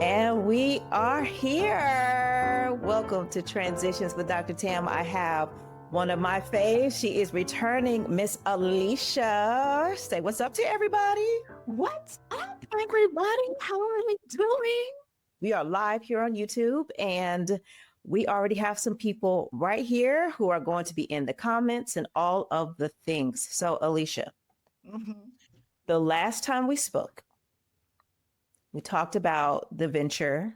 And we are here. Welcome to Transitions with Dr. Tam. I have one of my faves. She is returning, Miss Alicia. Say what's up to everybody. What's up, everybody? How are we doing? We are live here on YouTube, and we already have some people right here who are going to be in the comments and all of the things. So, Alicia, the last time we spoke, we talked about the venture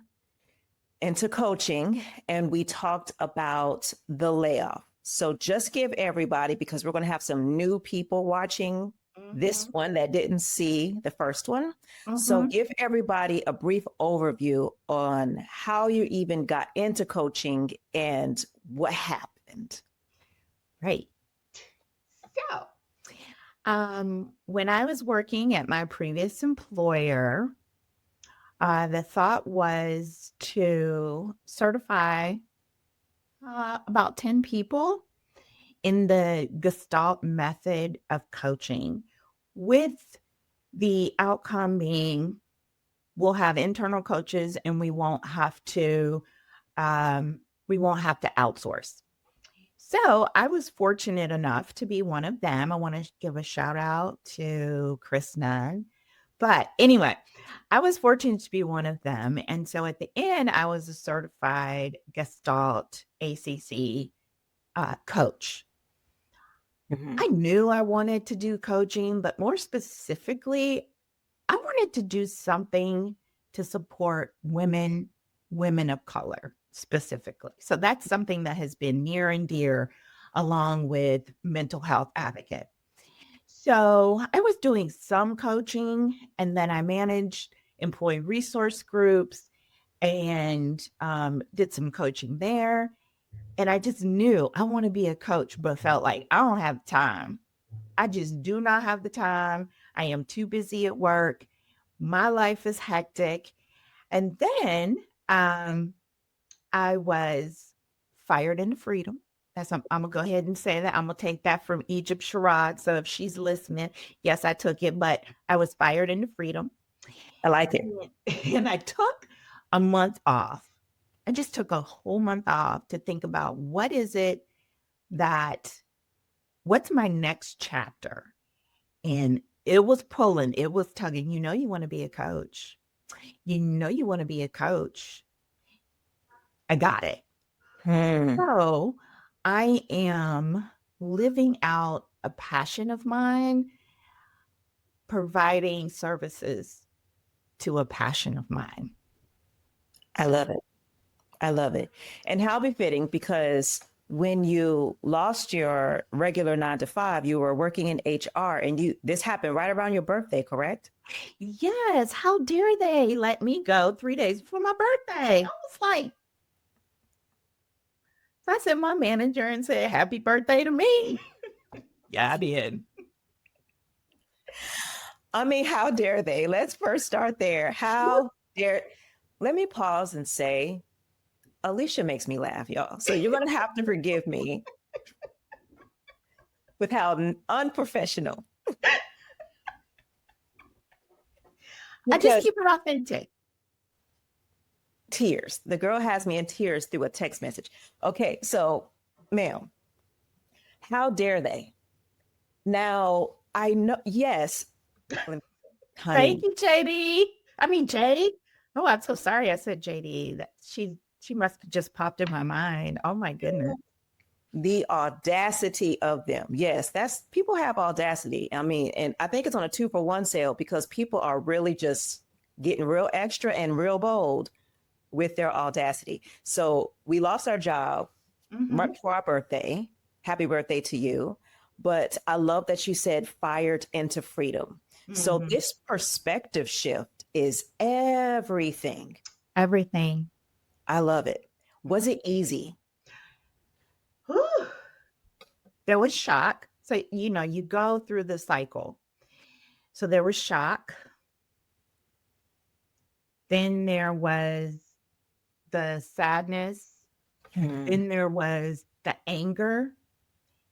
into coaching, and we talked about the layoff. So just give everybody, because we're going to have some new people watching this one that didn't see the first one. So give everybody a brief overview on how you even got into coaching and what happened. Right. So, when I was working at my previous employer, the thought was to certify about 10 people in the Gestalt method of coaching, with the outcome being we'll have internal coaches and we won't have to outsource. So I was fortunate enough to be one of them. I want to give a shout out to Chris Nunn. But anyway, I was fortunate to be one of them. And so at the end, I was a certified Gestalt ACC coach. I knew I wanted to do coaching, but more specifically, I wanted to do something to support women of color specifically. So that's something that has been near and dear, along with mental health advocate. So I was doing some coaching, and then I managed employee resource groups and did some coaching there. And I just knew I want to be a coach, but felt like I don't have time. I just do not have the time. I am too busy at work. My life is hectic. And then I was fired into freedom. I'm gonna go ahead and say that. I'm gonna take that from Egypt Sherrod. So if she's listening, yes, I took it, but I was fired into freedom. I like it. And I took a month off. I just took a whole month off to think about what's my next chapter. And it was pulling, it was tugging. You know, you want to be a coach. You know, you want to be a coach. I got it. So I am living out a passion of mine, providing services to a passion of mine. I love it. I love it. And how befitting, because when you lost your regular 9 to 5, you were working in HR, and this happened right around your birthday, correct? Yes. How dare they let me go 3 days before my birthday? I was like, I sent my manager and said, happy birthday to me. Yeah, I did. I mean, how dare they? Let's first start there. How dare, let me pause and say, Alicia makes me laugh, y'all. So you're going to have to forgive me with how unprofessional. I just keep it authentic. Tears. The girl has me in tears through a text message. Okay, so, ma'am, how dare they? Now, I know, yes. Honey. Thank you, JD. I mean, Jay. Oh, I'm so sorry I said JD. She must have just popped in my mind. Oh my goodness. The audacity of them. Yes, people have audacity. I mean, and I think it's on a 2-for-1 sale, because people are really just getting real extra and real bold with their audacity. So we lost our job right before our birthday. Happy birthday to you. But I love that you said fired into freedom. So this perspective shift is everything. Everything. I love it. Was it easy? There was shock. So, you go through the cycle. So there was shock. Then there was the sadness. Then there was the anger.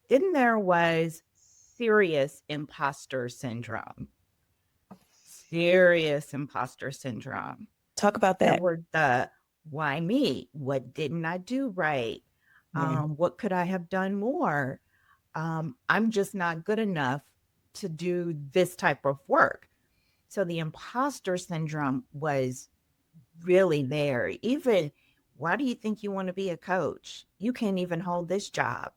Then there was serious imposter syndrome. Serious imposter syndrome. Talk about There that. were the why me? What didn't I do right? What could I have done more? I'm just not good enough to do this type of work. So the imposter syndrome was really there. Even, why do you think you want to be a coach? You can't even hold this job.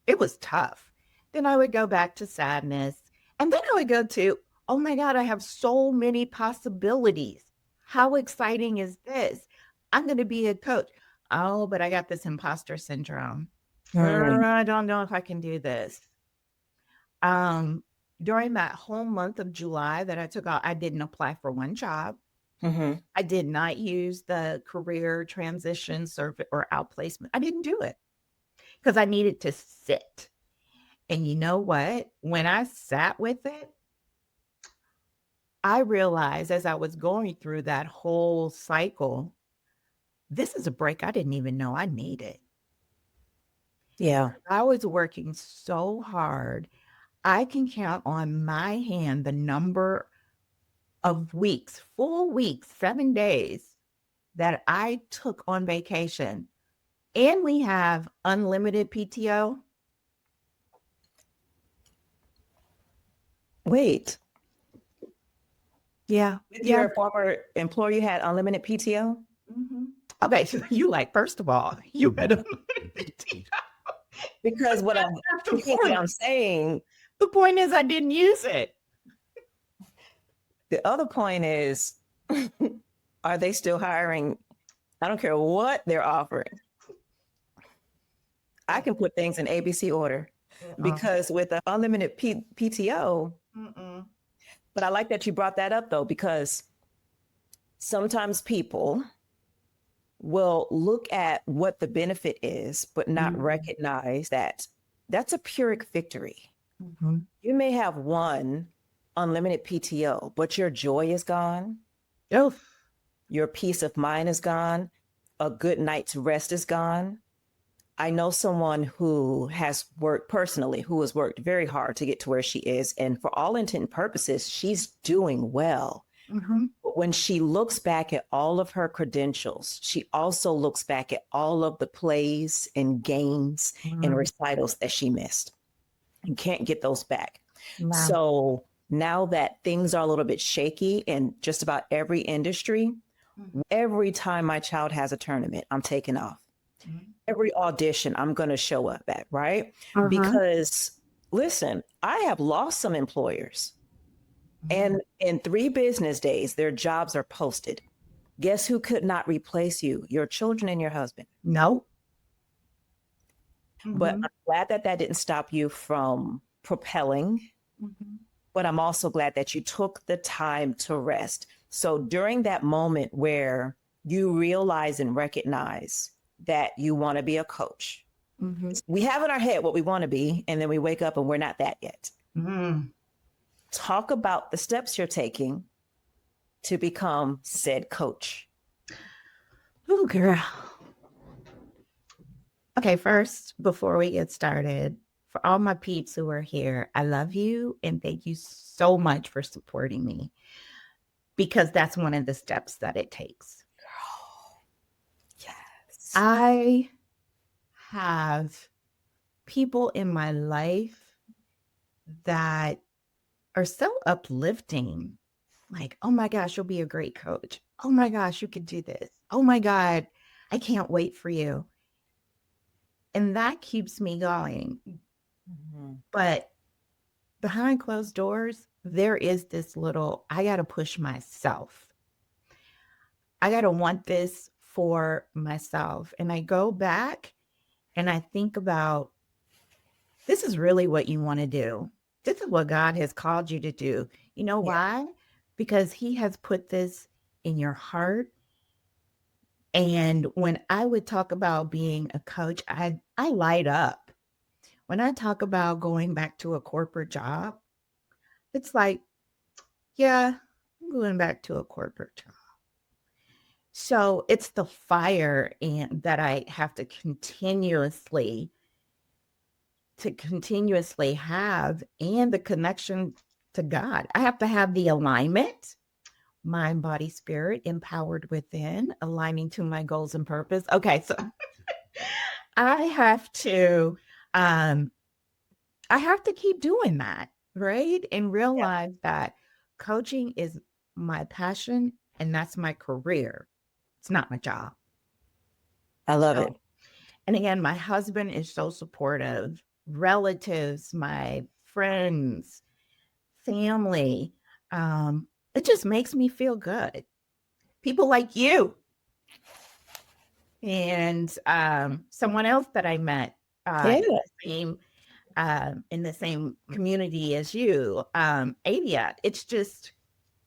It was tough. Then I would go back to sadness. And then I would go to, oh my God, I have so many possibilities. How exciting is this? I'm going to be a coach. Oh, but I got this imposter syndrome. I don't know if I can do this. Um, During that whole month of July that I took out, I didn't apply for one job. I did not use the career transition survey or outplacement. I didn't do it because I needed to sit. And you know what? When I sat with it, I realized as I was going through that whole cycle, this is a break I didn't even know I needed. Yeah. I was working so hard. I can count on my hand the number of weeks, full weeks, 7 days that I took on vacation. And we have unlimited PTO. Wait. Yeah. With Yeah. your former employer, you had unlimited PTO? Okay. So you like, first of all, you had unlimited PTO. Because I'm saying, The point is I didn't use it. the other point is, are they still hiring? I don't care what they're offering. I can put things in ABC order because with the unlimited PTO, but I like that you brought that up though, because sometimes people will look at what the benefit is, but not recognize that that's a Pyrrhic victory. You may have won unlimited PTO, but your joy is gone. Your peace of mind is gone. A good night's rest is gone. I know someone who has worked personally, who has worked very hard to get to where she is. And for all intent and purposes, she's doing well. But when she looks back at all of her credentials, she also looks back at all of the plays and games and recitals that she missed and can't get those back. Wow. So now that things are a little bit shaky in just about every industry, every time my child has a tournament, I'm taking off. Every audition, I'm going to show up at, right? Because listen, I have lost some employers. And in 3 business days, their jobs are posted. Guess who could not replace you? Your children and your husband. No. But I'm glad that that didn't stop you from propelling. But I'm also glad that you took the time to rest. So during that moment where you realize and recognize that you want to be a coach, we have in our head what we want to be, and then we wake up and we're not that yet. Talk about the steps you're taking to become said coach. Oh, girl. Okay, first, before we get started, for all my peeps who are here, I love you and thank you so much for supporting me, because that's one of the steps that it takes. Yes. I have people in my life that are so uplifting. Like, oh my gosh, you'll be a great coach. Oh my gosh, you could do this. Oh my God, I can't wait for you. And that keeps me going. But behind closed doors, there is this little, I got to push myself. I got to want this for myself. And I go back and I think about, this is really what you want to do. This is what God has called you to do. You know why? Because he has put this in your heart. And when I would talk about being a coach, I light up. When I talk about going back to a corporate job, it's like, yeah, I'm going back to a corporate job. So it's the fire and that I have to continuously have, and the connection to God. I have to have the alignment mind, body, spirit, empowered within, aligning to my goals and purpose. Okay, so I have to um I have to keep doing that, right? And Yeah. realize that coaching is my passion and that's my career. It's not my job. I love it. So, and again, my husband is so supportive, relatives, my friends, family. It just makes me feel good. People like you and someone else that I met Yeah. in the same community as you, Avia. It's just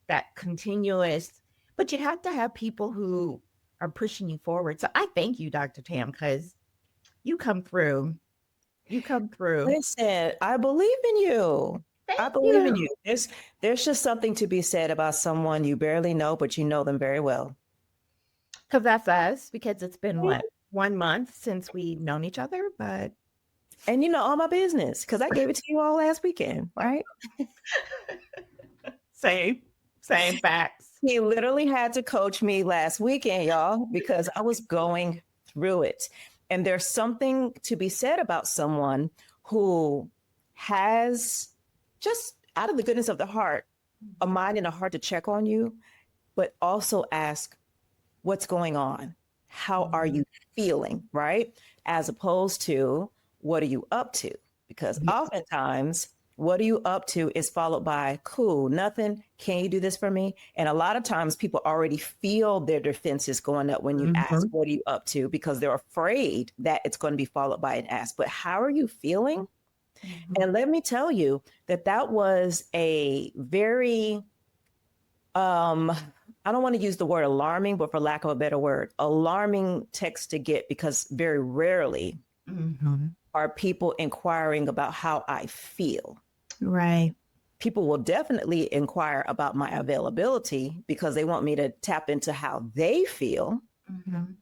that continuous, but you have to have people who are pushing you forward. So I thank you, Dr. Tam, because you come through. You come through. Listen, I believe in you. I Thank believe in you. you. There's just something to be said about someone you barely know, but you know them very well. Because that's us, because it's been Mhm. what, 1 month since we've known each other, but And you know all my business because I gave it to you all last weekend, right? same, same facts. He literally had to coach me last weekend, y'all, because I was going through it. And there's something to be said about someone who has just out of the goodness of the heart, a mind and a heart to check on you, but also ask, what's going on? How are Mhm. you feeling? Right? As opposed to, what are you up to? Because Yeah. oftentimes, what are you up to is followed by, cool, nothing. Can you do this for me? And a lot of times people already feel their defenses going up when you ask, Mhm. what are you up to? Because they're afraid that it's going to be followed by an ask. But how are you feeling? Mhm. And let me tell you that that was a very um I don't want to use the word alarming, but for lack of a better word, alarming text to get because very rarely Mhm. are people inquiring about how I feel. Right. People will definitely inquire about my availability because they want me to tap into how they feel, Mhm.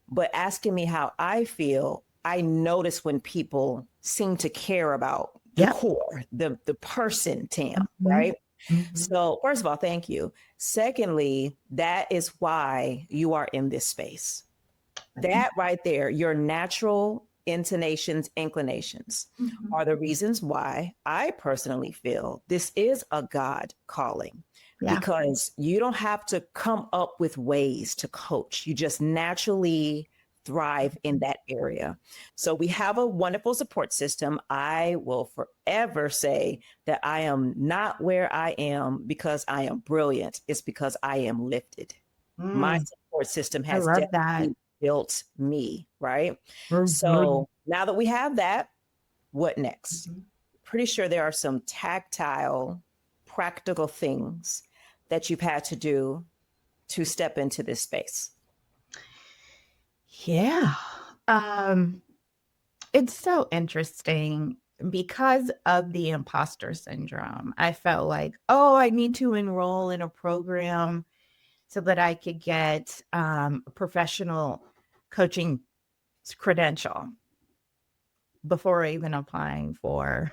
but asking me how I feel, I notice when people seem to care about the Yep. core, the person, Tam, Mhm. right? Mhm. So, first of all, thank you. Secondly, that is why you are in this space. That right there, your natural intonations, inclinations Mhm. are the reasons why I personally feel this is a God calling Yeah. because you don't have to come up with ways to coach. You just naturally thrive in that area. So we have a wonderful support system. I will forever say that I am not where I am because I am brilliant. It's because I am lifted. My Mm, support system I has love that. definitely built me, right? Mhm. So now that we have that, what next? Mhm. Pretty sure there are some tactile, practical things that you've had to do to step into this space. Yeah. Um, it's so interesting because of the imposter syndrome. I felt like, oh, I need to enroll in a program so that I could get a professional coaching credential before even applying for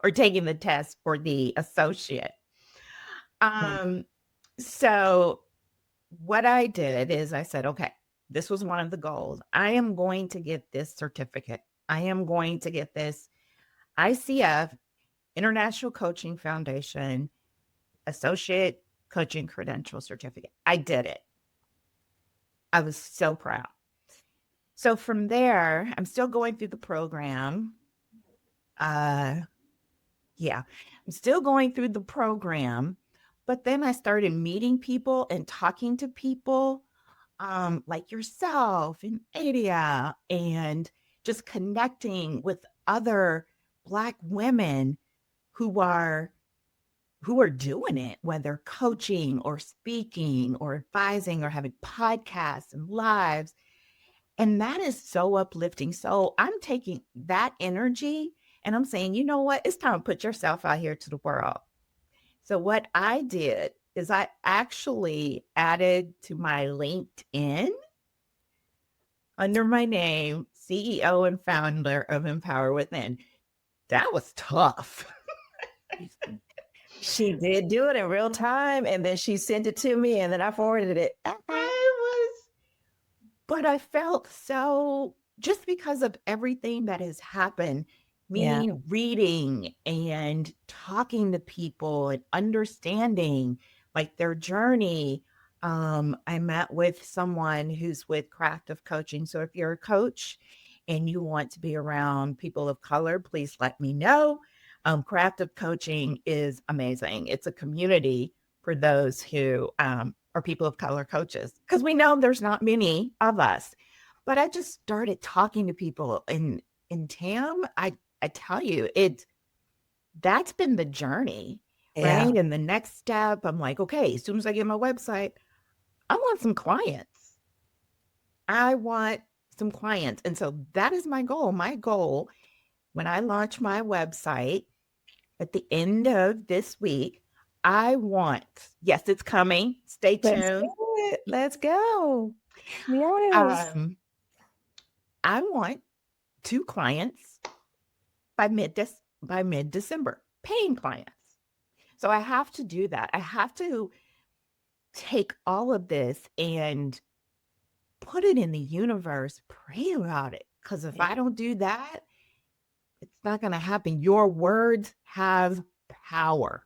or taking the test for the associate. Mm. Um, so what I did is I said, okay, this was one of the goals. I am going to get this certificate. I am going to get this ICF, International Coaching Foundation, Associate Coaching Credential Certificate. I did it. I was so proud. So from there, I'm still going through the program. Uh, yeah, I'm still going through the program. But then I started meeting people and talking to people like yourself and Adia and just connecting with other Black women who are who are doing it, whether coaching or speaking or advising or having podcasts and lives. And that is so uplifting. So I'm taking that energy and I'm saying, you know what? It's time to put yourself out here to the world. So what I did is I actually added to my LinkedIn under my name, CEO and founder of Empower Within. That was tough. She did do it in real time, and then she sent it to me, and then I forwarded it. But I felt so, just because of everything that has happened, Yeah. me reading and talking to people and understanding like their journey. I met with someone who's with Craft of Coaching. So if you're a coach and you want to be around people of color, please let me know. Craft of Coaching is amazing. It's a community for those who are people of color coaches, because we know there's not many of us. But I just started talking to people in TAM. I tell you, that's been the journey, Yeah. right? And the next step, I'm like, okay, as soon as I get my website, I want some clients. I want some clients. And so that is my goal. My goal when I launch my website at the end of this week, I want, yes, it's coming. Stay Let's tuned. do it. Let's go. Yes. I want 2 clients by mid December, paying clients. So I have to do that. I have to take all of this and put it in the universe, pray about it. Because if Yeah. I don't do that, it's not going to happen. Your words have power.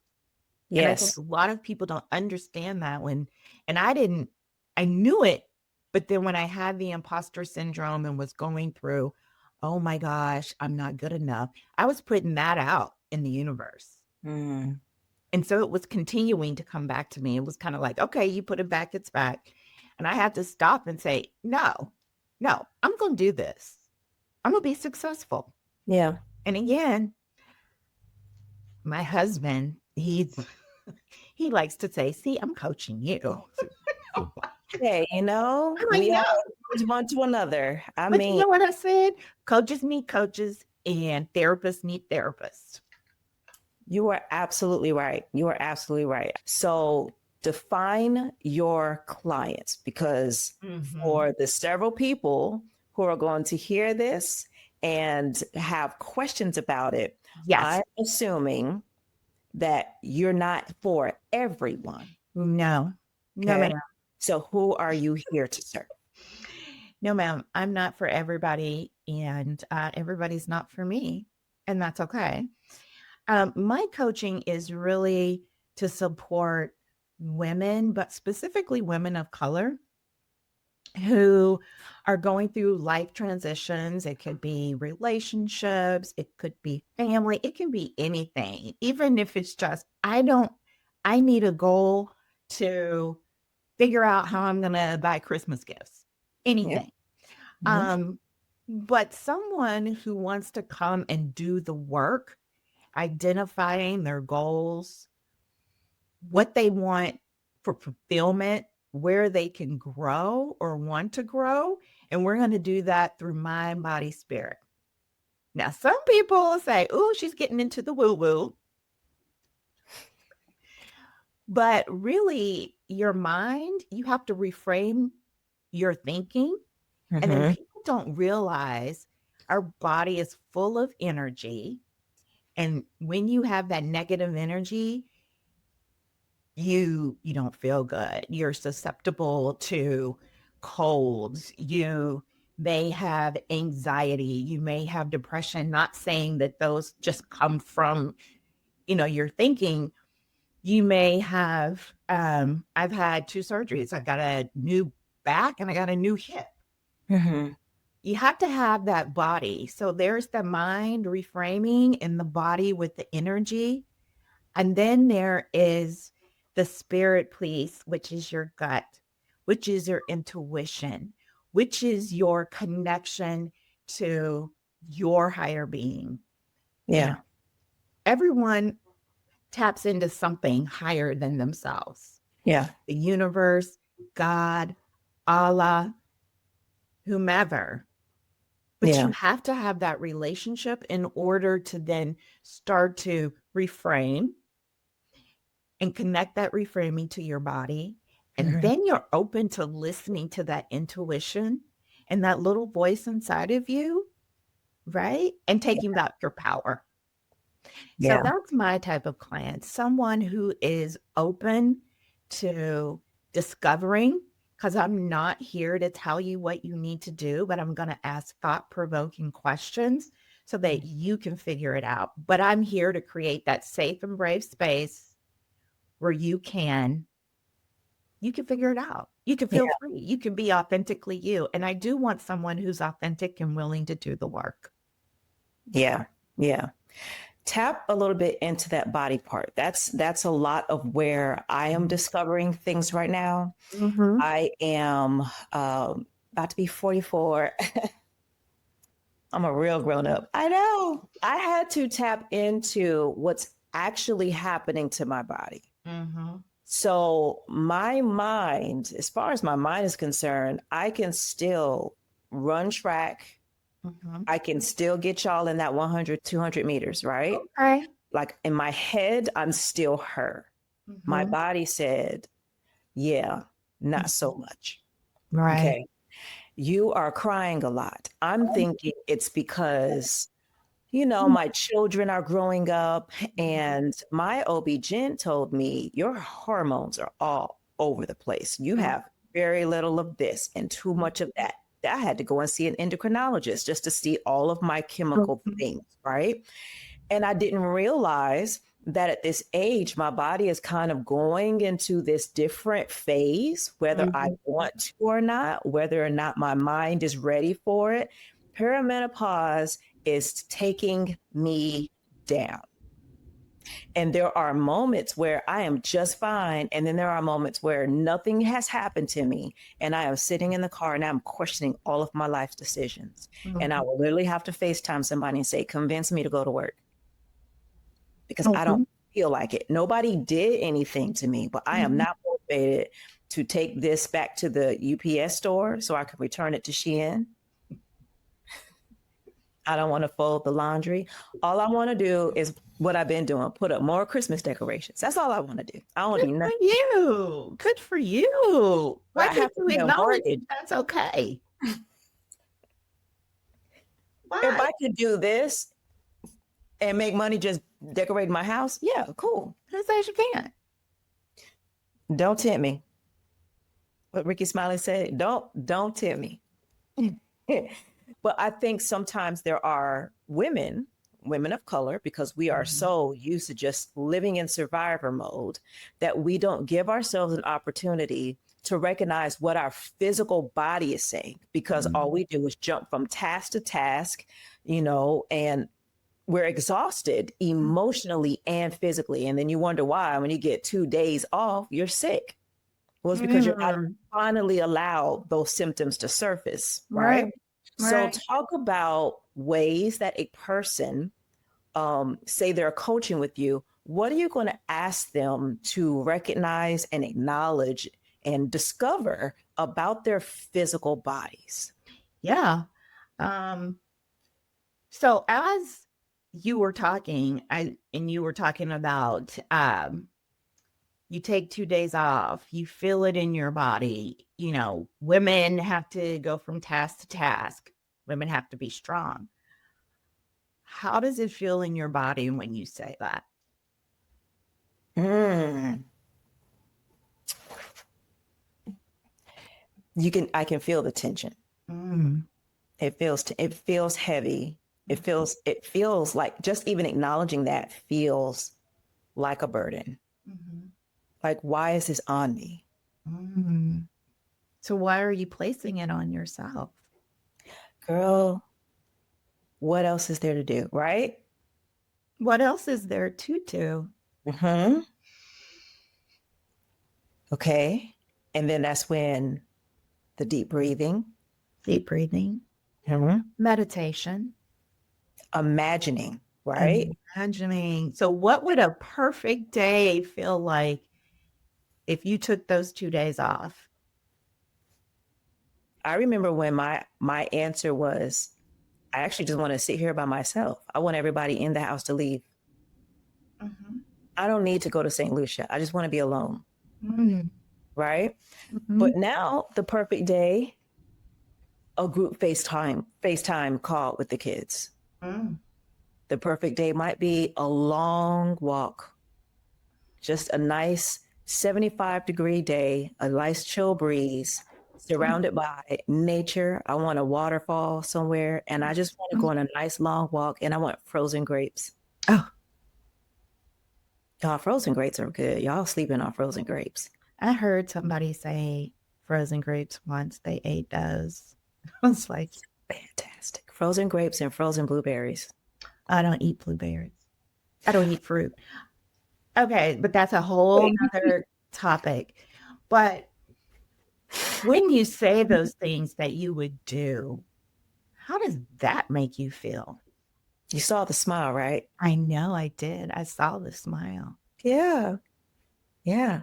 And I think Yes. a lot of people don't understand that and I knew it, but then when I had the imposter syndrome and was going through, oh my gosh, I'm not good enough, I was putting that out in the universe. Mm. And so it was continuing to come back to me. It was kind of like, okay, you put it back, it's back. And I had to stop and say, no, I'm going to do this. I'm going to be successful. Yeah. And again, my husband, he likes to say, see, I'm coaching you. Hey, I'm like, we no. all encourage one to another. I But you mean, know what I said? Coaches need coaches and therapists need therapists. you are absolutely right. You are absolutely right. So define your clients, because for the several people who are going to hear this and have questions about it, Yes. I'm assuming that you're not for everyone. No. No, Okay. ma'am. So who are you here to serve? No, ma'am. I'm not for everybody, and everybody's not for me, and that's okay. My coaching is really to support women, but specifically women of color who are going through life transitions. It could be relationships, it could be family, it can be anything. Even if it's just, I need a goal to figure out how I'm going to buy Christmas gifts. Yeah. Anything. Mhm. But someone who wants to come and do the work, identifying their goals, what they want for fulfillment, where they can grow or want to grow. And we're going to do that through mind, body, spirit. Now, some people will say, oh, she's getting into the woo woo. But really, your mind, you have to reframe your thinking. And then Mhm. people don't realize our body is full of energy. And when you have that negative energy, you don't feel good. You're susceptible to colds. You may have anxiety. You may have depression. Not saying that those just come from, your thinking. You may have, I've had 2 surgeries. I got a new back and I got a new hip. Mhm. You have to have that body. So there's the mind reframing and the body with the energy. And then there is the spirit piece, which is your gut, which is your intuition, which is your connection to your higher being. Yeah. Everyone taps into something higher than themselves. Yeah. The universe, God, Allah, whomever. But you Yeah. have to have that relationship in order to then start to reframe and connect that reframing to your body. And Mhm. then you're open to listening to that intuition and that little voice inside of you, right? And taking back your power. So Yeah. that's my type of client, someone who is open to discovering, because I'm not here to tell you what you need to do, but I'm going to ask thought-provoking questions so that you can figure it out. But I'm here to create that safe and brave space where you can figure it out. You can Yeah. feel free. You can be authentically you. And I do want someone who's authentic and willing to do the work. Yeah. Yeah. Tap a little bit into that body part. That's a lot of where I am discovering things right now. Mm-hmm. I am about to be 44. I'm a real grown up. I know. I had to tap into what's actually happening to my body. Mm-hmm. So my mind, as far as my mind is concerned, I can still run track. Mm-hmm. I can still get y'all in that 100, 200 meters, right? Okay. Like in my head, I'm still her. My Mm-hmm. body said, yeah, not so much. Right. Okay. You are crying a lot. I'm thinking it's because, my children are growing up and my OB-GYN told me your hormones are all over the place. You have very little of this and too much of that. I had to go and see an endocrinologist just to see all of my chemical things, right? And I didn't realize that at this age, my body is kind of going into this different phase, whether I want to or not, whether or not my mind is ready for it. Perimenopause is taking me down. And there are moments where I am just fine. And then there are moments where nothing has happened to me. And I am sitting in the car and I'm questioning all of my life decisions. And I will literally have to FaceTime somebody and say, convince me to go to work because I don't feel like it. Nobody did anything to me, but I am not motivated to take this back to the UPS store so I can return it to Shein. I don't want to fold the laundry. All I want to do is what I've been doing, put up more Christmas decorations. That's all I want to do. I don't want to do nothing. You. Good for you. But Why I have can't to you pay a acknowledge mortgage. that's okay? If Why? I could do this and make money just decorating my house, yeah, cool. Who says you can't? Don't tempt me. What Ricky Smiley said, don't tempt me. But I think sometimes there are women of color, because we are so used to just living in survivor mode, that we don't give ourselves an opportunity to recognize what our physical body is saying, because all we do is jump from task to task, and we're exhausted emotionally and physically. And then you wonder why, when you get 2 days off, you're sick. Well, it's because you're not finally allowed those symptoms to surface, right? So talk about ways that a person, say they're coaching with you, what are you going to ask them to recognize and acknowledge and discover about their physical bodies? Yeah. So as you were talking, and you were talking about you take 2 days off, you feel it in your body. Women have to go from task to task. Women have to be strong. How does it feel in your body when you say that? I can feel the tension. It feels heavy. It feels like, just even acknowledging that feels like a burden. Like, why is this on me? So why are you placing it on yourself? Girl, what else is there to do, right? What else is there to do? Okay. And then that's when the deep breathing, meditation, imagining, right? imagining. So what would a perfect day feel like if you took those 2 days off? I remember when my answer was, I actually just want to sit here by myself. I want everybody in the house to leave. I don't need to go to St. Lucia. I just want to be alone. Right? But now the perfect day, a group FaceTime call with the kids. The perfect day might be a long walk, just a nice 75-degree day, a nice chill breeze, surrounded by nature. I want a waterfall somewhere, and I just want to go on a nice long walk, and I want frozen grapes. Oh, Y'all, frozen grapes are good. Y'all sleeping on frozen grapes. I heard somebody say frozen grapes once. They ate those. I was like, fantastic. Frozen grapes and frozen blueberries. I don't eat blueberries. I don't eat fruit. Okay, but that's a whole other topic. But when you say those things that you would do, how does that make you feel? You saw the smile, right? I know I did. I saw the smile. Yeah. Yeah.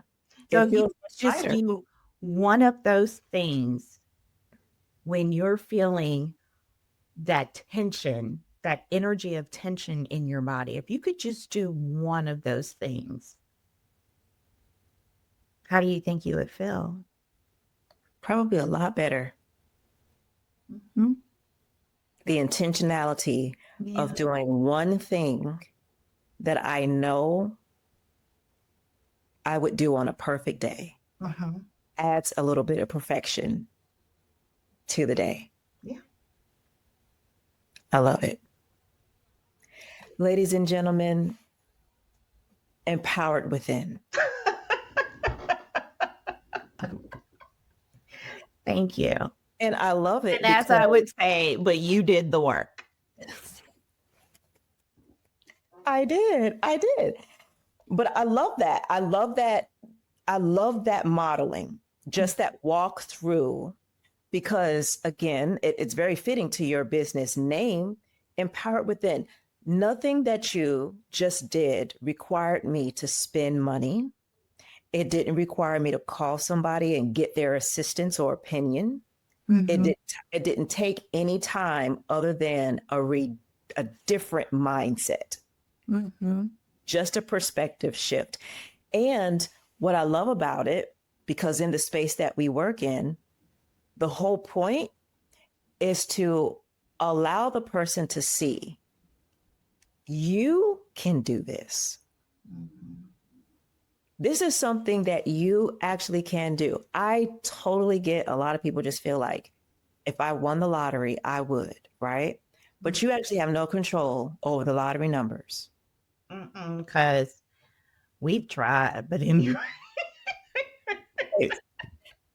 So if you just do one of those things when you're feeling that tension, that energy of tension in your body, if you could just do one of those things, how do you think you would feel? Probably a lot better. Mm-hmm. The intentionality of doing one thing that I know I would do on a perfect day adds a little bit of perfection to the day. Yeah. I love it. Ladies and gentlemen, empowered within. Thank you. And I love it. And as I would say, but you did the work. I did. But I love that. I love that modeling, just that walk through, because again, it's very fitting to your business name, Empowered Within. Nothing that you just did required me to spend money. It didn't require me to call somebody and get their assistance or opinion. Mm-hmm. It didn't take any time other than a different mindset. Mm-hmm. Just a perspective shift. And what I love about it, because in the space that we work in, the whole point is to allow the person to see you can do this. Mm-hmm. This is something that you actually can do. I totally get a lot of people just feel like if I won the lottery, I would, right? But you actually have no control over the lottery numbers. Because we've tried, but anyway.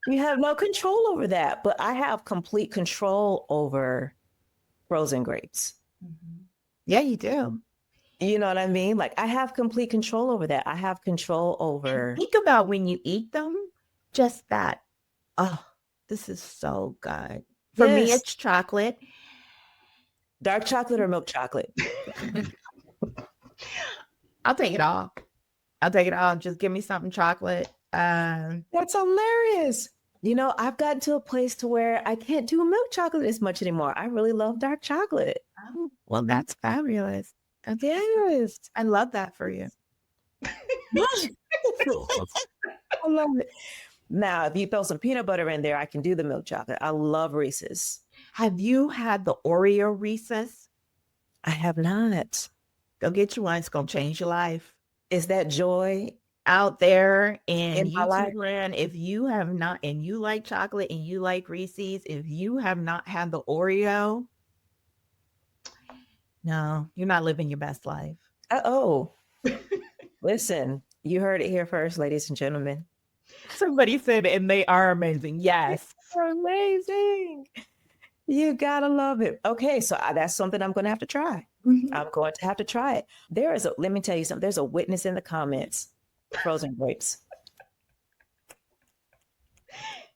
You have no control over that, but I have complete control over frozen grapes. Mm-hmm. Yeah, you do. You know what I mean? Like I have complete control over that. I have control over. Think about when you eat them, just that. Oh, this is so good. For me, it's chocolate. Dark chocolate or milk chocolate? I'll take it all. Just give me something chocolate. That's hilarious. You know, I've gotten to a place to where I can't do milk chocolate as much anymore. I really love dark chocolate. Oh, well, that's fabulous. Yes. I love that for you. I love it. Now, if you throw some peanut butter in there, I can do the milk chocolate. I love Reese's. Have you had the Oreo Reese's? I have not. Go get you one. It's going to change your life. Is that joy out there in YouTube land? If you have not, and you like chocolate and you like Reese's, if you have not had the Oreo, no, you're not living your best life. Listen, you heard it here first, ladies and gentlemen. Somebody said, and they are amazing. Yes. They're amazing. You gotta love it. Okay, so that's something I'm going to have to try. Mm-hmm. I'm going to have to try it. Let me tell you something. There's a witness in the comments. Frozen grapes.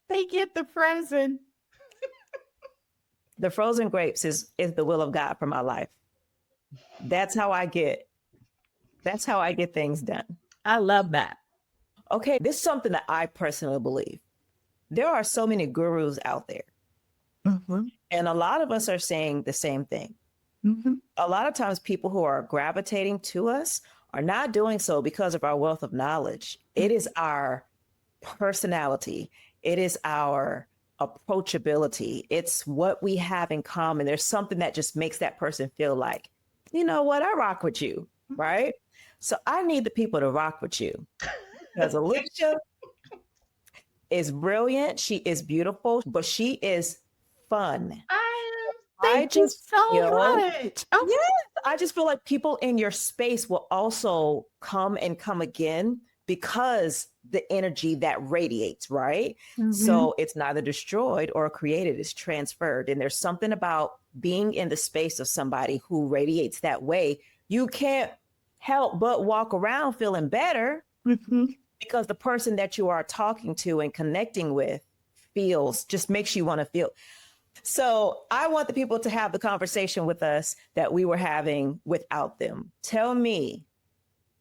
They get the frozen. The frozen grapes is the will of God for my life. That's how I get things done. I love that. Okay, this is something that I personally believe. There are so many gurus out there. Mm-hmm. And a lot of us are saying the same thing. Mm-hmm. A lot of times people who are gravitating to us are not doing so because of our wealth of knowledge. Mm-hmm. It is our personality. It is our approachability. It's what we have in common. There's something that just makes that person feel like, you know what? I rock with you, right? So I need the people to rock with you because Alicia is brilliant. She is beautiful, but she is fun. I Thank you just so feel, much. Oh, yes, I just feel like people in your space will also come and come again because the energy that radiates, right? So it's neither destroyed or created, it's transferred. And there's something about being in the space of somebody who radiates that way. You can't help but walk around feeling better because the person that you are talking to and connecting with just makes you want to feel. So I want the people to have the conversation with us that we were having without them. Tell me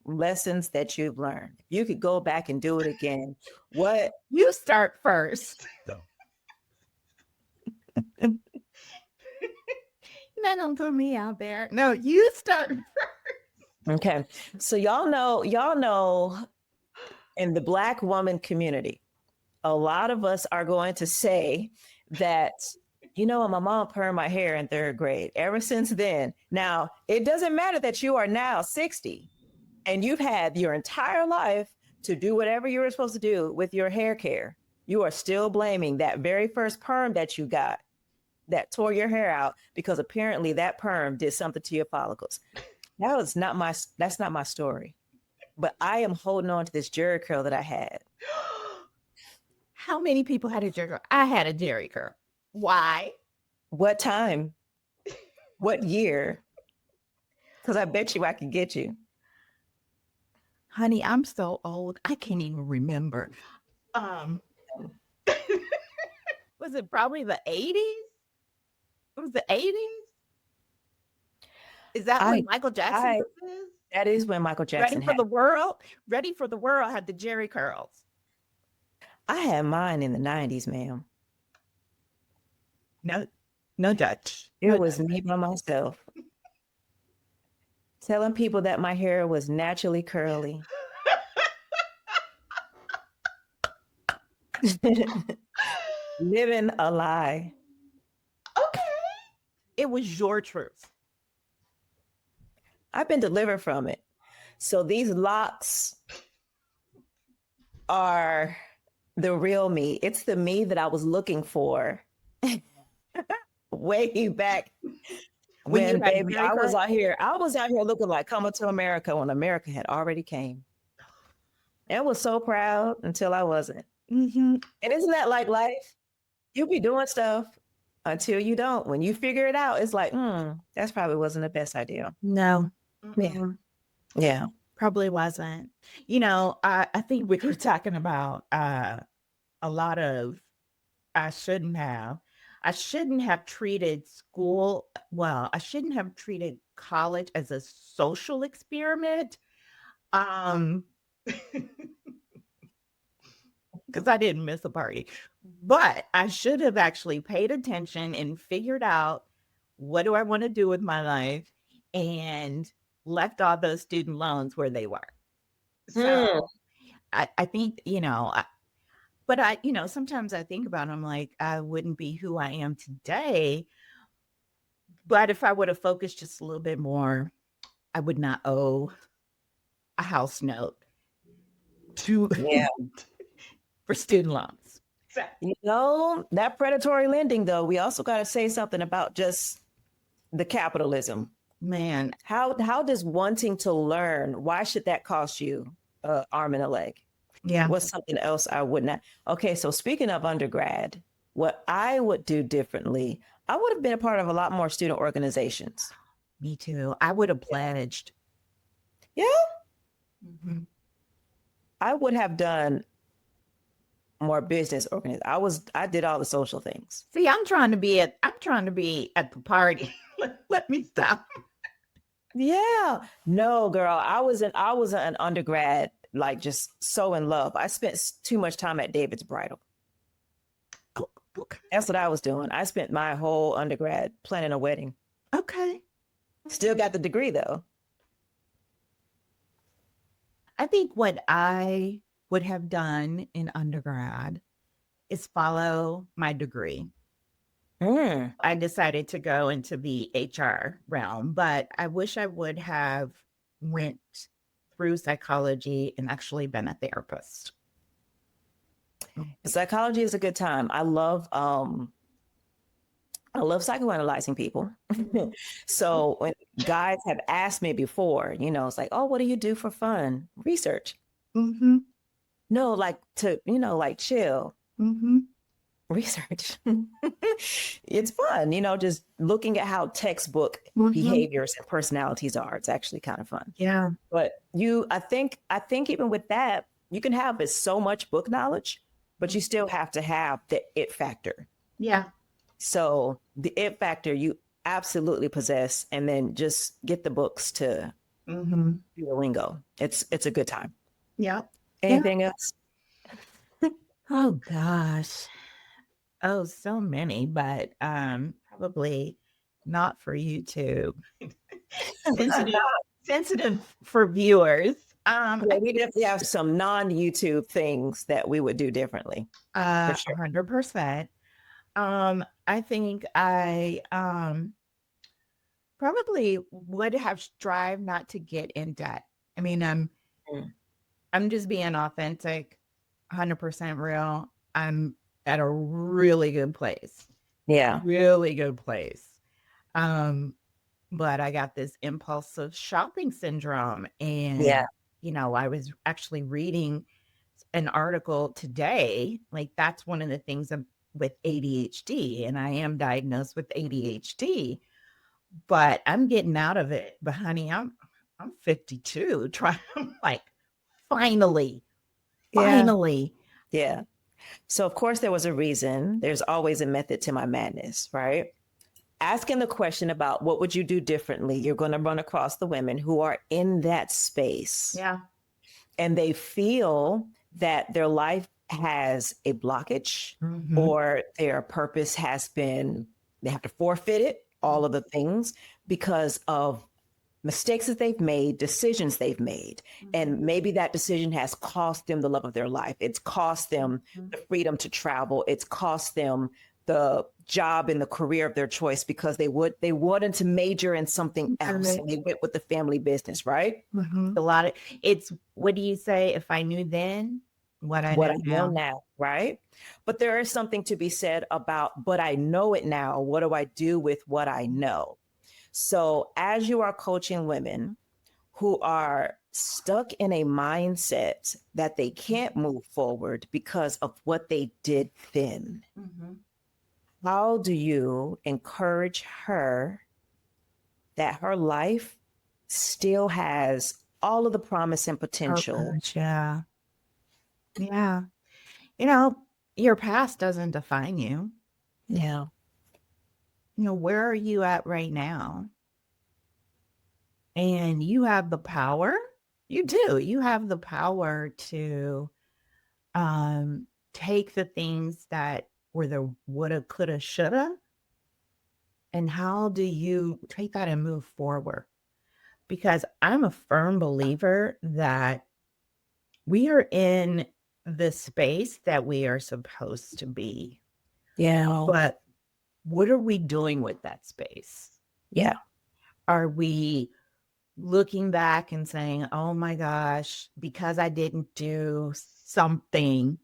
lessons that you've learned. If you could go back and do it again, what? You start first. No, don't put me out there. No, you start. Okay. So y'all know in the Black woman community, a lot of us are going to say that, my mom permed my hair in 3rd grade. Ever since then, now it doesn't matter that you are now 60 and you've had your entire life to do whatever you were supposed to do with your hair care. You are still blaming that very first perm that you got that tore your hair out because apparently that perm did something to your follicles. That's not my story. But I am holding on to this Jerry curl that I had. How many people had a Jerry curl? I had a Jerry curl. Why? What time? What year? Because I bet you I can get you. Honey, I'm so old. I can't even remember. Was it probably the 80s? It was the 80s? Is that when Michael Jackson was? That is when Michael Jackson Ready for the World? Ready for the World had the Jerry curls. I had mine in the 90s, ma'am. No Dutch. It was me by myself. Telling people that my hair was naturally curly. Living a lie. Okay. It was your truth. I've been delivered from it. So these locks are the real me. It's the me that I was looking for way back when baby, I was out here looking like Coming to America when America had already came. I was so proud until I wasn't. And isn't that like life? You be doing stuff until you don't. When you figure it out, it's like, that's probably wasn't the best idea. No. Yeah. Probably wasn't. I think we were talking about a lot of I shouldn't have treated school, I shouldn't have treated college as a social experiment. Because I didn't miss a party. But I should have actually paid attention and figured out what do I want to do with my life and left all those student loans where they were. So I think, but sometimes I think about it, I'm like, I wouldn't be who I am today. But if I would have focused just a little bit more, I would not owe a house note for student loans. That predatory lending, though, we also got to say something about just the capitalism. Man, how does wanting to learn, why should that cost you an arm and a leg? Yeah. What's something else I would not? Okay, so speaking of undergrad, what I would do differently, I would have been a part of a lot more student organizations. Me too. I would have pledged. Yeah. I would have done more business organization. I did all the social things. See, I'm trying to be at the party. Let me stop. Yeah. No, girl. I was an undergrad, like just so in love. I spent too much time at David's Bridal. That's what I was doing. I spent my whole undergrad planning a wedding. Okay. Still got the degree though. I think what I would have done in undergrad is follow my degree. I decided to go into the HR realm, but I wish I would have went through psychology and actually been a therapist. Psychology is a good time. I love psychoanalyzing people. So when guys have asked me before, it's like, oh, what do you do for fun? Research. Mm-hmm. No, like to, like chill. Mm-hmm. Research. It's fun, just looking at how textbook Mm-hmm. behaviors and personalities are. It's actually kind of fun. Yeah. But I think even with that, you can have so much book knowledge, but you still have to have the it factor. Yeah. So the it factor you absolutely possess, and then just get the books to Mm-hmm. do the lingo. It's a good time. Yeah. Anything else? Oh gosh. Oh, so many, but probably not for YouTube. sensitive, sensitive for viewers. Yeah, we definitely have some non-YouTube things that we would do differently. For sure. 100%. I think I probably would have strived not to get in debt. I mean, Mm. I'm just being authentic, 100% real. I'm at a really good place. Yeah. Really good place. But I got this impulsive shopping syndrome. Yeah. And, I was actually reading an article today. Like, that's one of the things with ADHD, and I am diagnosed with ADHD, but I'm getting out of it. But honey, I'm 52. Trying, I'm like, finally, Yeah. finally. Yeah. So of course there was a reason. There's always a method to my madness, right? Asking the question about what would you do differently, you're going to run across the women who are in that space. Yeah. And they feel that their life has a blockage, Mm-hmm. or their purpose they have to forfeit it, all of the things, because of mistakes that they've made, decisions they've made. And maybe that decision has cost them the love of their life. It's cost them the freedom to travel. It's cost them the job and the career of their choice, because they wanted to major in something else, and they went with the family business, right? A lot of it's, what do you say? If I knew then what I know Now, right? But there is something to be said about, but I know it now. What do I do with what I know? So as you are coaching women who are stuck in a mindset that they can't move forward because of what they did then, how do you encourage her that her life still has all of the promise and potential? gosh, yeah. Yeah. Your past doesn't define you. Yeah. Where are you at right now? And you have the power. You do. You have the power to take the things that were the woulda, coulda, shoulda, and how do you take that and move forward? Because I'm a firm believer that we are in the space that we are supposed to be. Yeah. But what are we doing with that space? Yeah. Are we looking back and saying, oh my gosh, because I didn't do something,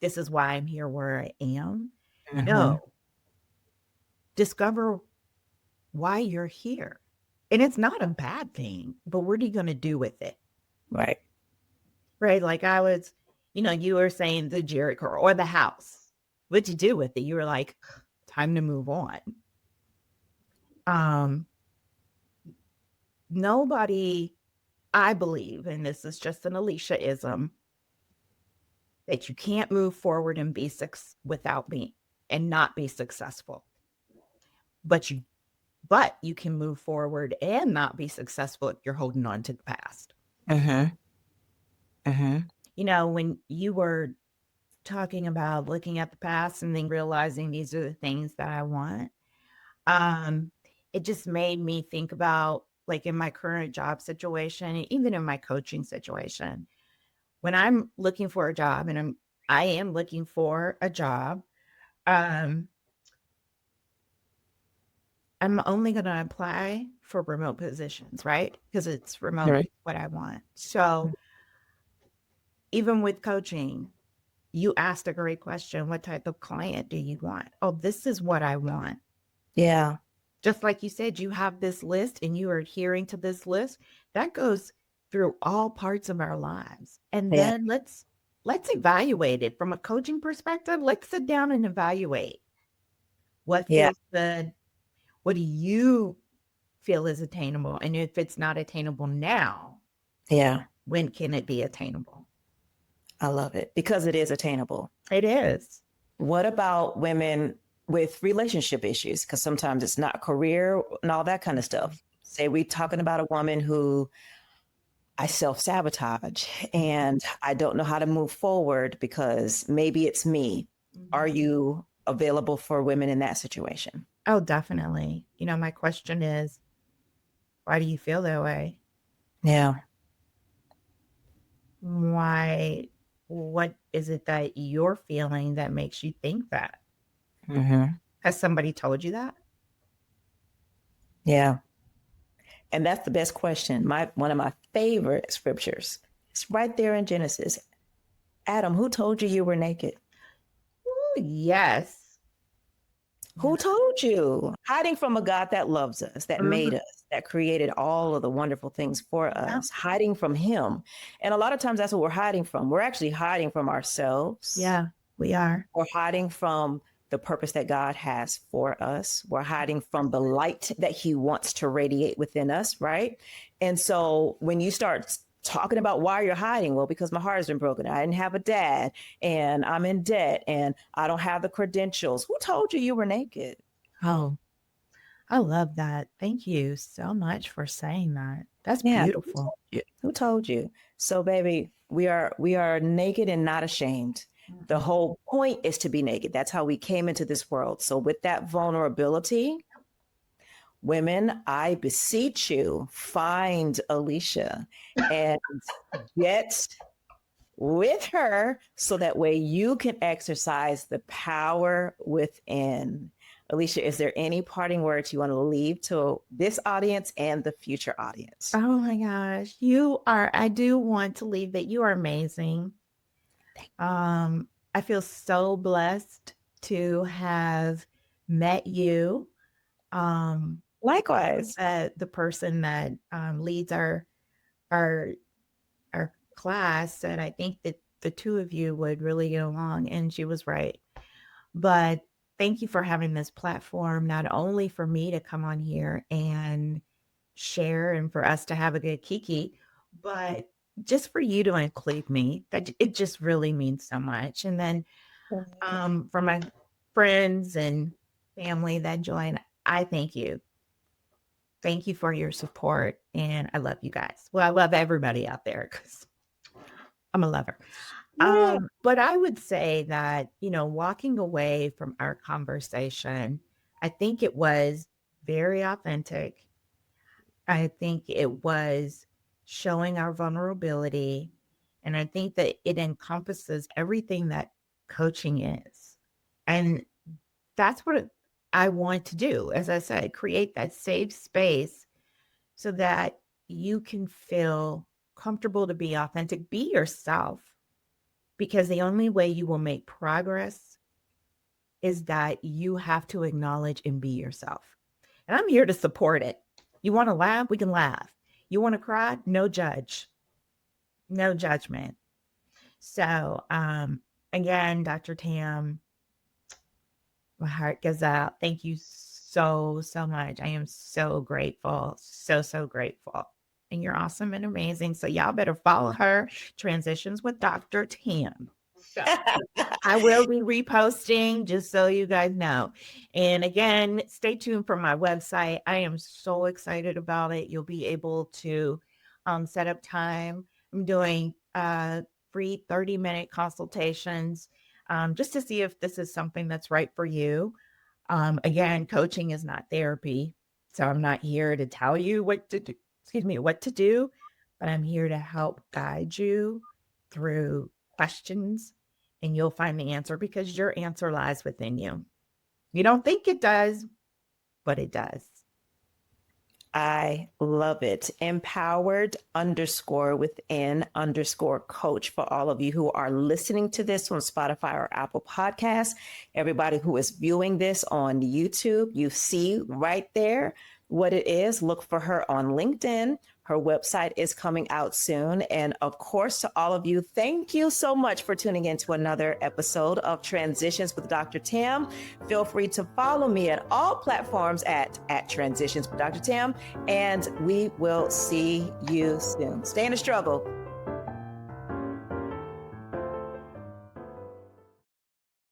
this is why I'm here where I am? Mhm. No. Discover why you're here. And it's not a bad thing, but what are you going to do with it? Right. Right? Like you were saying the Jericho or the house. What'd you do with it? You were like, time to move on. Nobody, I believe, and this is just an Alicia-ism, that you can't move forward and be without me and not be successful. But you can move forward and not be successful if you're holding on to the past. When you were talking about looking at the past and then realizing these are the things that I want, it just made me think about, like, in my current job situation, and even in my coaching situation, when I'm looking for a job, and I am looking for a job, I'm only going to apply for remote positions, right? Because it's remote Right. what I want. So even with coaching, you asked a great question. What type of client do you want? Oh, this is what I want. Yeah. Just like you said, you have this list and you are adhering to this list. That goes through all parts of our lives. And Yeah. then let's evaluate it from a coaching perspective. Let's sit down and evaluate what Yeah. feels good. What do you feel is attainable? And if it's not attainable now, Yeah. when can it be attainable? I love it because it is attainable. It is. What about women with relationship issues? Because sometimes it's not career and all that kind of stuff. Say we talking about a woman who I self-sabotage and I don't know how to move forward because maybe it's me. Are you available for women in that situation? Oh, definitely. My question is, why do you feel that way? Yeah. Why, what is it that you're feeling that makes you think that? Mm-hmm. Has somebody told you that? Yeah. And that's the best question. One of my favorite scriptures. It's right there in Genesis. Adam, who told you you were naked? Ooh, yes. Who told you? Hiding from a God that loves us, that made Mhm. us, that created all of the wonderful things for Yeah. us, hiding from Him. And a lot of times that's what we're hiding from. We're actually hiding from ourselves. Yeah, we are. We're hiding from the purpose that God has for us. We're hiding from the light that He wants to radiate within us, right? And so when you start talking about why you're hiding, well, because my heart has been broken. I didn't have a dad and I'm in debt and I don't have the credentials. Who told you you were naked? Oh, I love that. Thank you so much for saying that. That's Yeah. beautiful. Who told you? So baby, we are naked and not ashamed. The Mhm. whole point is to be naked. That's how we came into this world. So with that vulnerability, women, I beseech you, find Alicia and get with her so that way you can exercise the power within. Alicia, is there any parting words you want to leave to this audience and the future audience? Oh my gosh. I do want to leave that you are amazing. I feel so blessed to have met you. Um, Likewise. the person that leads our our class said, I think that the two of you would really get along, and she was right. But thank you for having this platform, not only for me to come on here and share and for us to have a good kiki, but just for you to include me. That it just really means so much. And then for my friends and family that join, I thank you. Thank you for your support. And I love you guys. Well, I love everybody out there because I'm a lover. Yeah. But I would say that, walking away from our conversation, I think it was very authentic. I think it was showing our vulnerability. And I think that it encompasses everything that coaching is. And that's what I want to do. As I said, create that safe space so that you can feel comfortable to be authentic, be yourself, because the only way you will make progress is that you have to acknowledge and be yourself. And I'm here to support it. You want to laugh? We can laugh. You want to cry? No judge, no judgment. So, again, Dr. Tam, my heart goes out. Thank you so, so much. I am so grateful. So, so grateful. And you're awesome and amazing. So, y'all better follow her. Transitions with Dr. Tam. So, I will be reposting just so you guys know. And again, stay tuned for my website. I am so excited about it. You'll be able to set up time. I'm doing free 30-minute consultations just to see if this is something that's right for you. Again, coaching is not therapy. So I'm not here to tell you what to do, what to do, but I'm here to help guide you through questions and you'll find the answer because your answer lies within you. You don't think it does, but it does. I love it. Empowered_within_coach for all of you who are listening to this on Spotify or Apple Podcasts. Everybody who is viewing this on YouTube, you see right there what it is. Look for her on LinkedIn. Her website is coming out soon. And of course, to all of you, thank you so much for tuning in to another episode of Transitions with Dr. Tim. Feel free to follow me at all platforms at Transitions with Dr. Tim. And we will see you soon. Stay in the struggle.